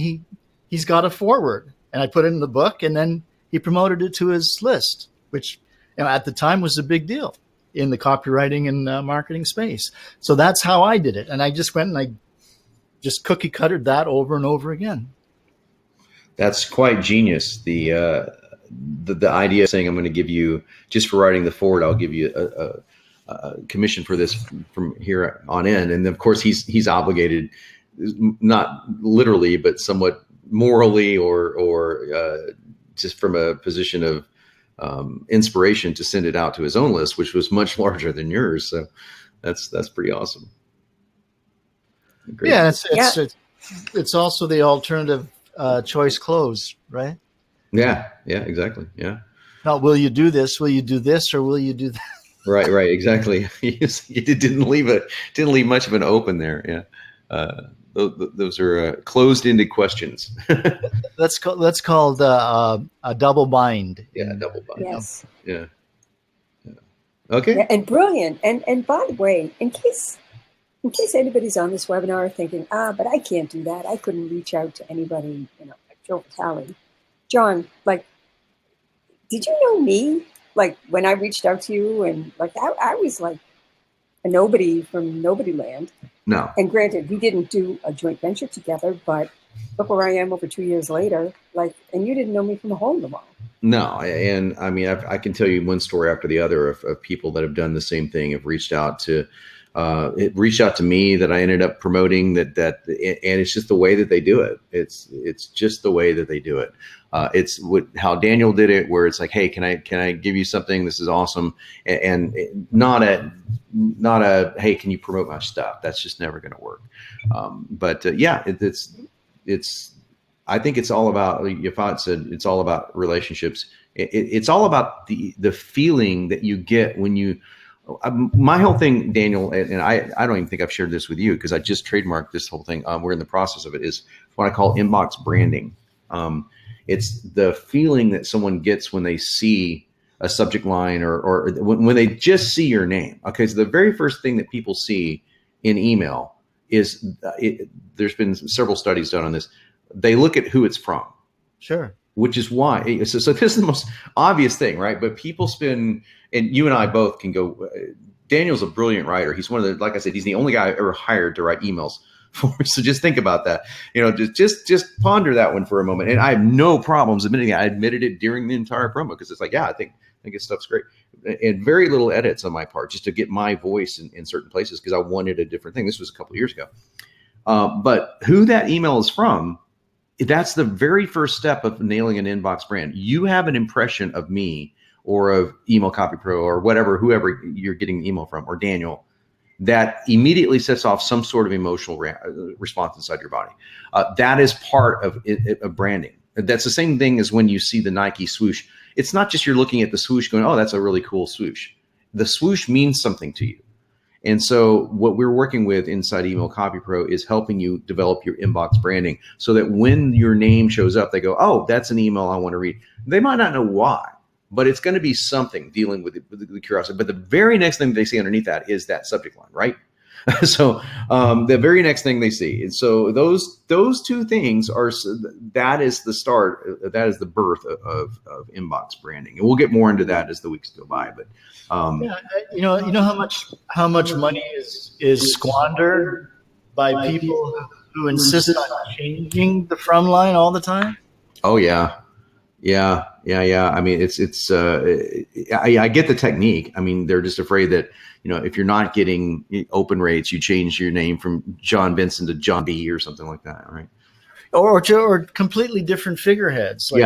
Speaker 2: he's got a foreword, and I put it in the book, and then he promoted it to his list, which, you know, at the time was a big deal in the copywriting and marketing space. So that's how I did it. And I just went and I just cookie cuttered that over and over again.
Speaker 1: That's quite genius. The idea of saying, I'm going to give you, just for writing the foreword, I'll give you a commission for this from here on in. And of course he's obligated, not literally, but somewhat morally or just from a position of inspiration, to send it out to his own list, which was much larger than yours. So that's pretty awesome. Great.
Speaker 2: Yeah, it's also the alternative choice close, right?
Speaker 1: Yeah, exactly. Yeah.
Speaker 2: Now, will you do this? Will you do this, or will you do that?
Speaker 1: Right, exactly. You didn't leave much of an open there. Yeah. Those are closed-ended questions.
Speaker 2: That's called a double bind.
Speaker 1: Yeah, double bind.
Speaker 3: Yes.
Speaker 1: Yeah. Okay.
Speaker 3: Yeah, and brilliant. And by the way, in case anybody's on this webinar thinking, but I can't do that. I couldn't reach out to anybody, you know, like Joe Vitale. John, like, did you know me? Like, when I reached out to you, and like I was like a nobody from nobody land.
Speaker 1: No.
Speaker 3: And granted, we didn't do a joint venture together, but look where I am over 2 years later. Like, and you didn't know me from a hole in the wall. No,
Speaker 1: and I mean, I can tell you one story after the other of people that have done the same thing, have reached out to me that I ended up promoting and it's just the way that they do it. It's just the way that they do it. It's how Daniel did it, where it's like, hey, can I give you something? This is awesome. And not a, hey, can you promote my stuff? That's just never going to work. I think it's all about, Yafat said, it's all about relationships. It's all about the feeling that you get when you my whole thing, Daniel, and I don't even think I've shared this with you because I just trademarked this whole thing. We're in the process of it, is what I call inbox branding. It's the feeling that someone gets when they see a subject line or when they just see your name. Okay, so the very first thing that people see in email is, there's been several studies done on this. They look at who it's from.
Speaker 2: Sure.
Speaker 1: Which is why, so this is the most obvious thing, right? But people spend, and you and I both can go, Daniel's a brilliant writer. He's one of the, like I said, he's the only guy I ever hired to write emails for me. So just think about that. Just ponder that one for a moment. And I have no problems admitting it. I admitted it during the entire promo because it's like, yeah, I think his stuff's great. And very little edits on my part just to get my voice in certain places because I wanted a different thing. This was a couple of years ago. But who that email is from, that's the very first step of nailing an inbox brand. You have an impression of me or of Email Copy Pro or whoever you're getting the email from, or Daniel, that immediately sets off some sort of emotional response inside your body. That is part of branding. That's the same thing as when you see the Nike swoosh. It's not just you're looking at the swoosh going, oh, that's a really cool swoosh. The swoosh means something to you. And so what we're working with inside Email Copy Pro is helping you develop your inbox branding so that when your name shows up, they go, oh, that's an email I want to read. They might not know why, but it's going to be something dealing with the curiosity. But the very next thing they see underneath that is that subject line, right? So the very next thing they see. And so those two things that is the start. That is the birth of inbox branding. And we'll get more into that as the weeks go by. But
Speaker 2: you know how much money is squandered by people who insist on changing the from line all the time?
Speaker 1: Oh yeah. I mean, I get the technique. I mean, they're just afraid that, if you're not getting open rates, you change your name from John Benson to John B or something like that, right?
Speaker 2: Or completely different figureheads.
Speaker 1: Like,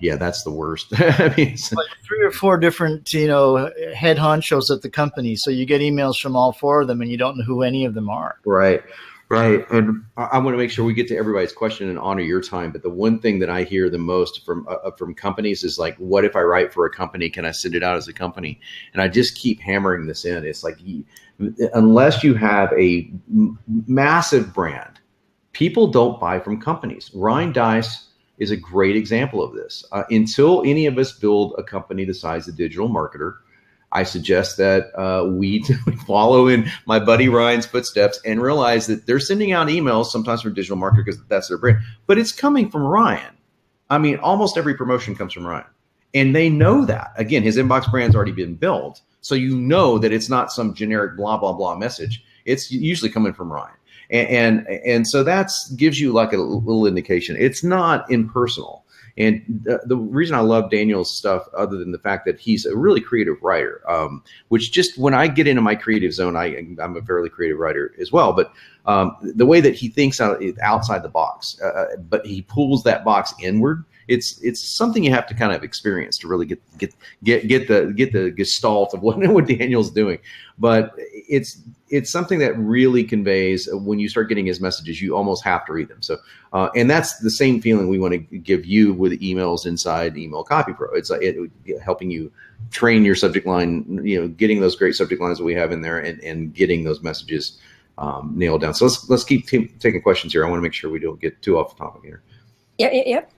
Speaker 1: yeah. That's the worst. I mean, it's
Speaker 2: like 3 or 4 different, head honchos at the company. So you get emails from all 4 of them, and you don't know who any of them are.
Speaker 1: Right. And I want to make sure we get to everybody's question and honor your time. But the one thing that I hear the most from companies is like, what if I write for a company? Can I send it out as a company? And I just keep hammering this in. It's like, unless you have a massive brand, people don't buy from companies. Ryan Dice is a great example of this. Until any of us build a company the size of Digital Marketer, I suggest that we follow in my buddy Ryan's footsteps and realize that they're sending out emails sometimes from Digital Marketer because that's their brand, but it's coming from Ryan. I mean, almost every promotion comes from Ryan, and they know that. Again, his inbox brand's already been built, so you know that it's not some generic blah blah blah message. It's usually coming from Ryan, and so that gives you like a little indication. It's not impersonal. And the reason I love Daniel's stuff, other than the fact that he's a really creative writer, which just when I get into my creative zone, I'm a fairly creative writer as well. But the way that he thinks outside the box, but he pulls that box inward. It's something you have to kind of experience to really get the gestalt of what Daniel's doing. But it's something that really conveys when you start getting his messages, you almost have to read them. So, and that's the same feeling we want to give you with emails inside Email Copy Pro. It's helping you train your subject line, getting those great subject lines that we have in there and getting those messages nailed down. So let's keep taking questions here. I want to make sure we don't get too off the topic here.
Speaker 3: Yep.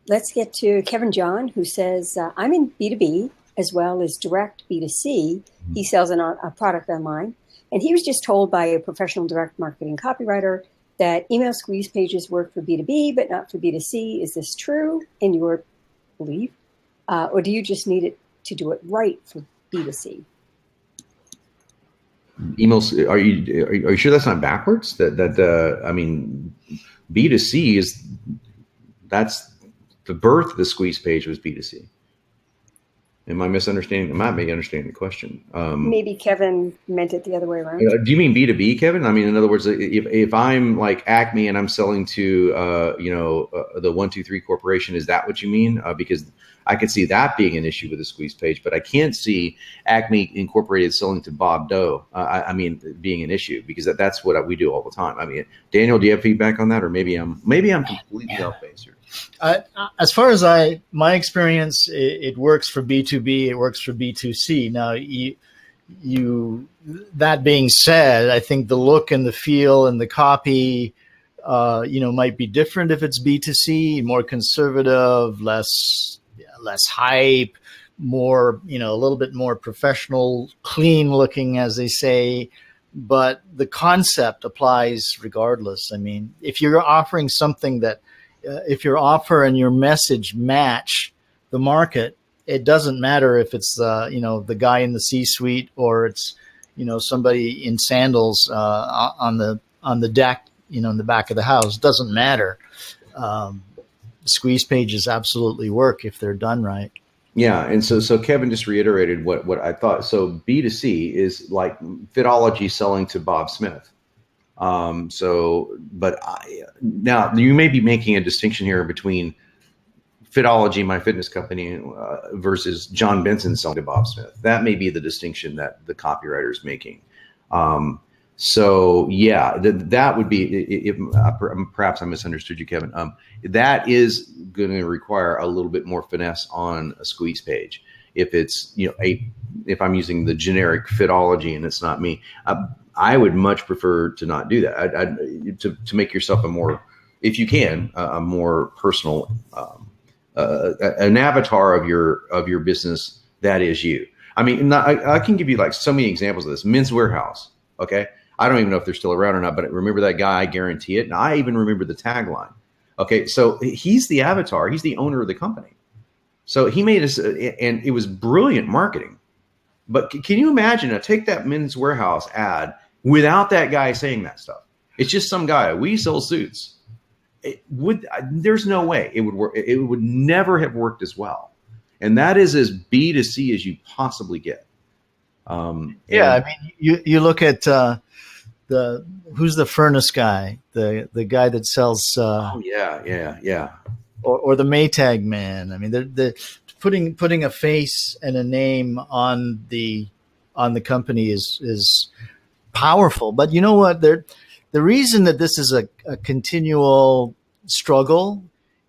Speaker 3: Let's get to Kevin John, who says, I'm in B2B as well as direct B2C. He sells a product online. And he was just told by a professional direct marketing copywriter that email squeeze pages work for B2B, but not for B2C. Is this true in your belief? Or do you just need it to do it right for B2C?
Speaker 1: Emails, are you sure that's not backwards? I mean, B2C that's the birth of the squeeze page was B2C. Am I misunderstanding? I might be understanding the question.
Speaker 3: Maybe Kevin meant it the other way around.
Speaker 1: Do you mean B2B, Kevin? I mean, in other words, if I'm like Acme and I'm selling to, the 123 Corporation, is that what you mean? Because I could see that being an issue with the squeeze page, but I can't see Acme Incorporated selling to Bob Doe. Being an issue because that's what we do all the time. I mean, Daniel, do you have feedback on that, or maybe I'm completely off base here?
Speaker 2: As far as my experience, it works for B2B. It works for B2C. Now, that being said, I think the look and the feel and the copy, might be different if it's B2C, more conservative, less hype, more, a little bit more professional, clean looking, as they say. But the concept applies regardless. I mean, if you're offering something that, if your offer and your message match the market, it doesn't matter if it's the guy in the C-suite or it's somebody in sandals on the deck in the back of the house. It doesn't matter. Squeeze pages absolutely work if they're done right.
Speaker 1: Yeah, and so Kevin just reiterated what I thought. So B2C is like Fitology selling to Bob Smith. Now you may be making a distinction here between Fitology, my fitness company, versus John Benson selling to Bob Smith. That may be the distinction that the copywriter is making. That would be, perhaps I misunderstood you, Kevin. That is going to require a little bit more finesse on a squeeze page. If it's, if I'm using the generic Fitology and it's not me, I would much prefer to not do that. To make yourself a more, if you can, a more personal, an avatar of your business that is you. I mean, I can give you like so many examples of this. Men's Warehouse. Okay. I don't even know if they're still around or not, but remember that guy, I guarantee it. And I even remember the tagline. Okay. So he's the avatar. He's the owner of the company. So he made us, and it was brilliant marketing. But can you imagine, take that Men's Warehouse ad without that guy saying that stuff? It's just some guy. We sell suits. There's no way it would work. It would never have worked as well. And that is as B2C as you possibly get.
Speaker 2: I mean, you look at who's the furnace guy, the guy that sells.
Speaker 1: Or
Speaker 2: the Maytag man. I mean, they're putting a face and a name on the company is powerful. But you know what? The reason that this is a continual struggle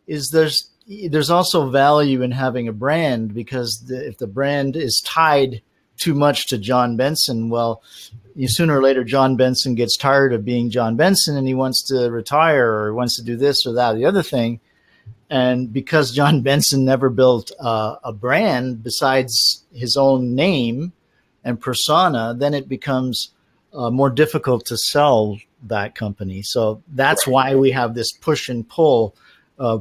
Speaker 2: is there's also value in having a brand, because if the brand is tied too much to John Benson, well, sooner or later John Benson gets tired of being John Benson and he wants to retire or wants to do this or that or the other thing. And because John Benson never built a brand besides his own name and persona, then it becomes more difficult to sell that company. So that's why we have this push and pull,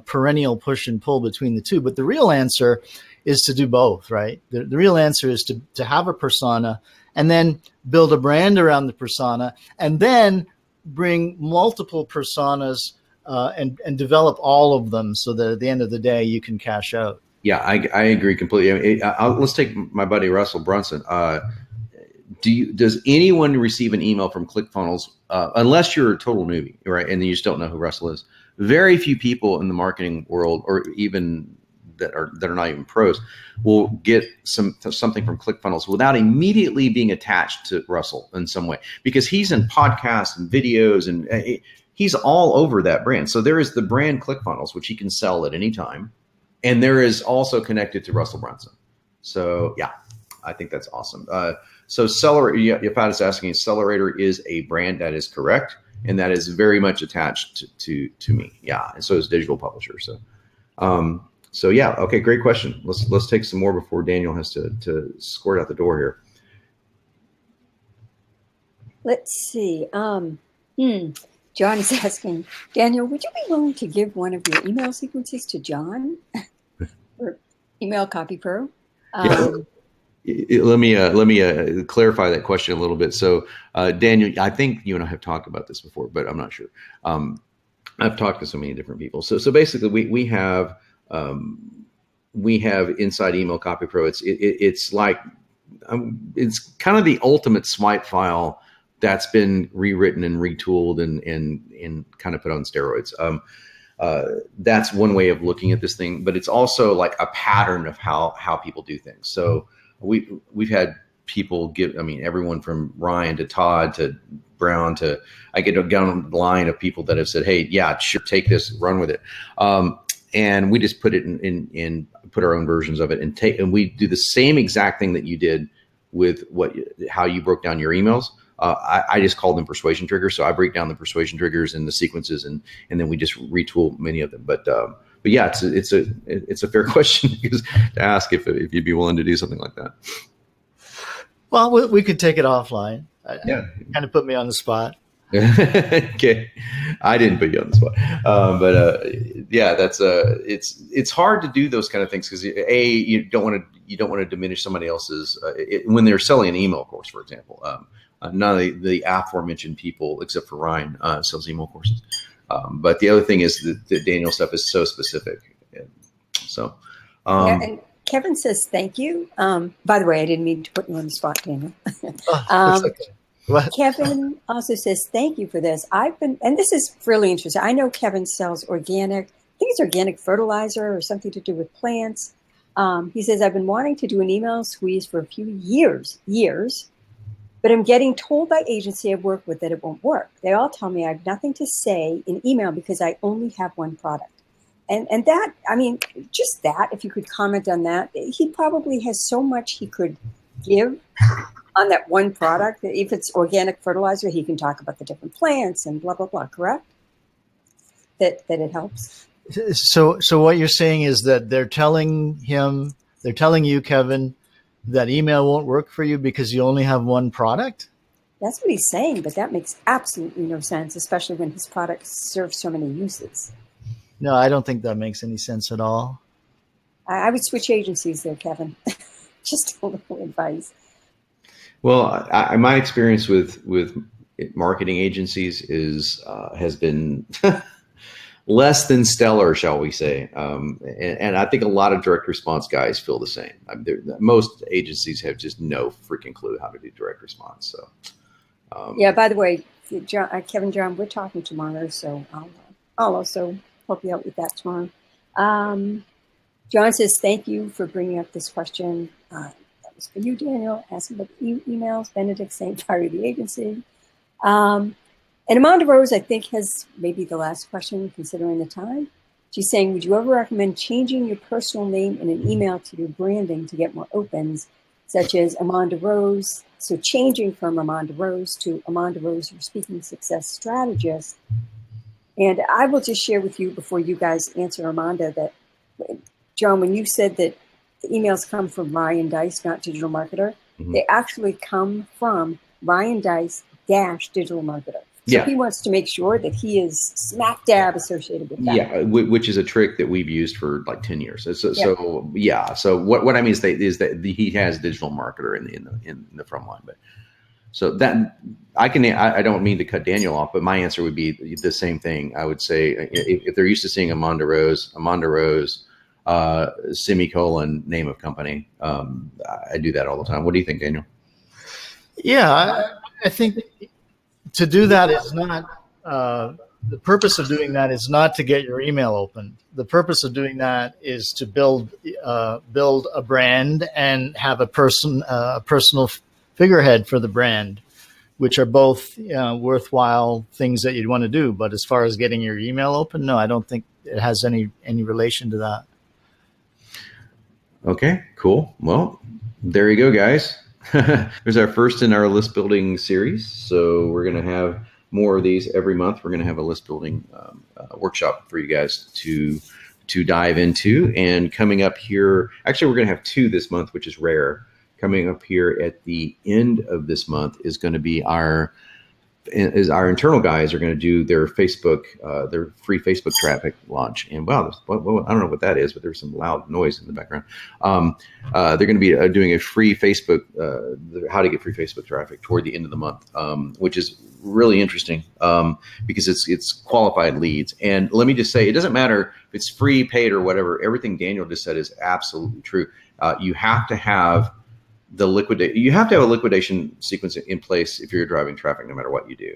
Speaker 2: perennial push and pull between the two. But the real answer is to do both, right? The real answer is to have a persona and then build a brand around the persona and then bring multiple personas and develop all of them so that at the end of the day, you can cash out.
Speaker 1: Yeah, I agree completely. Let's take my buddy Russell Brunson. Does anyone receive an email from ClickFunnels, unless you're a total newbie, right? And you just don't know who Russell is. Very few people in the marketing world, or even that are not even pros, will get something from ClickFunnels without immediately being attached to Russell in some way, because he's in podcasts and videos and he's all over that brand. So there is the brand ClickFunnels, which he can sell at any time. And there is also connected to Russell Brunson. So yeah, I think that's awesome. So if I was asking, Accelerator is a brand, that is correct. And that is very much attached to me. Yeah. And so is Digital Publisher. So yeah. Okay. Great question. Let's take some more before Daniel has to squirt out the door here.
Speaker 3: Let's see. John is asking, Daniel, would you be willing to give one of your email sequences to John or Email Copy Pro?
Speaker 1: Let me clarify that question a little bit. So, Daniel, I think you and I have talked about this before, but I'm not sure. I've talked to so many different people. So basically, we have inside Email Copy Pro. It's like it's kind of the ultimate swipe file that's been rewritten and retooled and kind of put on steroids. That's one way of looking at this thing, but it's also like a pattern of how people do things. So we've had people everyone from Ryan to Todd to Brown to, I get down the line of people that have said, hey, yeah, sure, take this, run with it. And we just put it in put our own versions of it and we do the same exact thing that you did with how you broke down your emails. I just call them persuasion triggers. So I break down the persuasion triggers and the sequences, and then we just retool many of them. But yeah, it's a fair question to ask if you'd be willing to do something like that.
Speaker 2: Well, we could take it offline.
Speaker 1: Yeah,
Speaker 2: kind of put me on the spot.
Speaker 1: Okay, I didn't put you on the spot, but yeah, that's it's hard to do those kind of things because you don't want to diminish somebody else's when they're selling an email course, for example. None of the aforementioned people, except for Ryan, sells email courses. But the other thing is that Daniel stuff is so specific. So,
Speaker 3: yeah, and Kevin says thank you. By the way, I didn't mean to put you on the spot, Daniel.
Speaker 2: Okay. What?
Speaker 3: Kevin also says thank you for this. And this is really interesting. I know Kevin sells organic. I think it's organic fertilizer or something to do with plants. He says I've been wanting to do an email squeeze for a few years. But I'm getting told by agency I work with that it won't work. They all tell me I have nothing to say in email because I only have one product. And that, I mean, just that, if you could comment on that, he probably has so much he could give on that one product. If it's organic fertilizer, he can talk about the different plants and blah, blah, blah, correct? That it helps.
Speaker 2: So what you're saying is that they're telling you, Kevin, that email won't work for you because you only have one product?
Speaker 3: That's what he's saying, but that makes absolutely no sense, especially when his product serves so many uses.
Speaker 2: No, I don't think that makes any sense at all.
Speaker 3: I would switch agencies there, Kevin. Just a little advice.
Speaker 1: Well, my experience with marketing agencies has been less than stellar, shall we say. And I think a lot of direct response guys feel the same. Most agencies have just no freaking clue how to do direct response. So,
Speaker 3: yeah, by the way, Kevin, John, we're talking tomorrow, so I'll also help you out with that tomorrow. John says, thank you for bringing up this question. That was for you, Daniel. Asking about emails. Benedict saying, fire the agency. And Amanda Rose, I think, has maybe the last question, considering the time. She's saying, would you ever recommend changing your personal name in an email to your branding to get more opens, such as Amanda Rose? So changing from Amanda Rose to Amanda Rose, your speaking success strategist. And I will just share with you before you guys answer Amanda that, John, when you said that the emails come from Ryan Dice, not Digital Marketer, they actually come from Ryan Dice - Digital Marketer. So he wants to make sure that he is smack dab associated with that. Yeah,
Speaker 1: which is a trick that we've used for like 10 years. So what I mean is that he has Digital Marketer in the front line. But so that I don't mean to cut Daniel off, but my answer would be the same thing. I would say if they're used to seeing Amanda Rose, semicolon, name of company. I do that all the time. What do you think, Daniel?
Speaker 2: Yeah, I think to do that is not the purpose of doing that is not to get your email open. The purpose of doing that is to build a brand and have a personal figurehead for the brand, which are both worthwhile things that you'd want to do. But as far as getting your email open, no, I don't think it has any relation to that.
Speaker 1: Okay, cool. Well, there you go, guys. There's our first in our list building series. So we're going to have more of these every month. We're going to have a list building workshop for you guys to dive into. And coming up here, actually, we're going to have 2 this month, which is rare. Coming up here at the end of this month is going to be our internal guys are going to do their Facebook, their free Facebook traffic launch. And wow, I don't know what that is, but there's some loud noise in the background. They're going to be doing a free Facebook, how to get free Facebook traffic toward the end of the month, which is really interesting because it's qualified leads. And let me just say, it doesn't matter if it's free, paid, or whatever. Everything Daniel just said is absolutely true. You have to have you have to have a liquidation sequence in place if you're driving traffic, no matter what you do.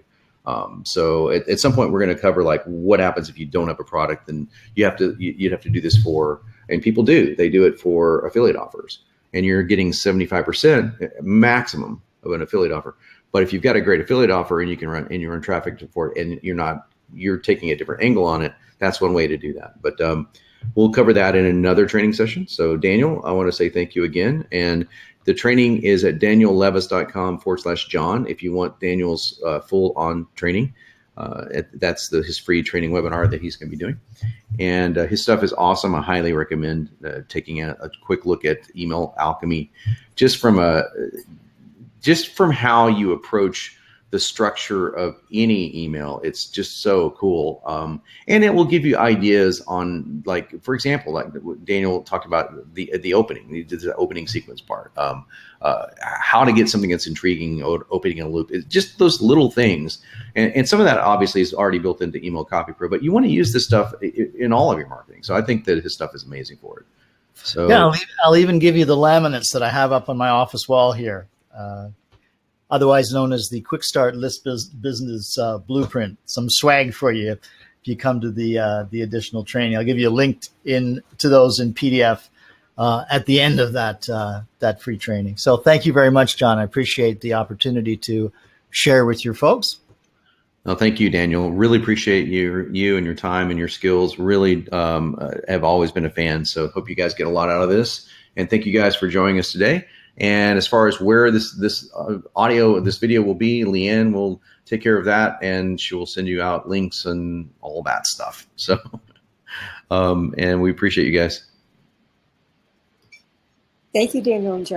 Speaker 1: So at some point we're going to cover like what happens if you don't have a product, and you'd have to do this for, and people they do it for affiliate offers, and you're getting 75% maximum of an affiliate offer. But if you've got a great affiliate offer and you run traffic for it, and you're taking a different angle on it, that's one way to do that. But we'll cover that in another training session. So Daniel, I want to say thank you again. And The training is at daniellevis.com/John. If you want Daniel's full on training, that's his free training webinar that he's going to be doing. And his stuff is awesome. I highly recommend taking a quick look at email alchemy, just from how you approach the structure of any email. It's just so cool. And it will give you ideas on, like, for example, like Daniel talked about the opening, he did the opening sequence part, how to get something that's intriguing, opening a loop. It's just those little things. And some of that obviously is already built into Email Copy Pro, but you want to use this stuff in all of your marketing. So I think that his stuff is amazing for it. So
Speaker 2: yeah, I'll even give you the laminates that I have up on my office wall here. Otherwise known as the Quick Start List Business Blueprint. Some swag for you if you come to the additional training. I'll give you a link to those in PDF at the end of that free training. So thank you very much, John. I appreciate the opportunity to share with your folks.
Speaker 1: No, thank you, Daniel. Really appreciate you and your time and your skills. Really have always been a fan. So hope you guys get a lot out of this. And thank you guys for joining us today. And as far as where this video will be, Leanne will take care of that, and she will send you out links and all that stuff. So, and we appreciate you guys.
Speaker 3: Thank you, Daniel and John.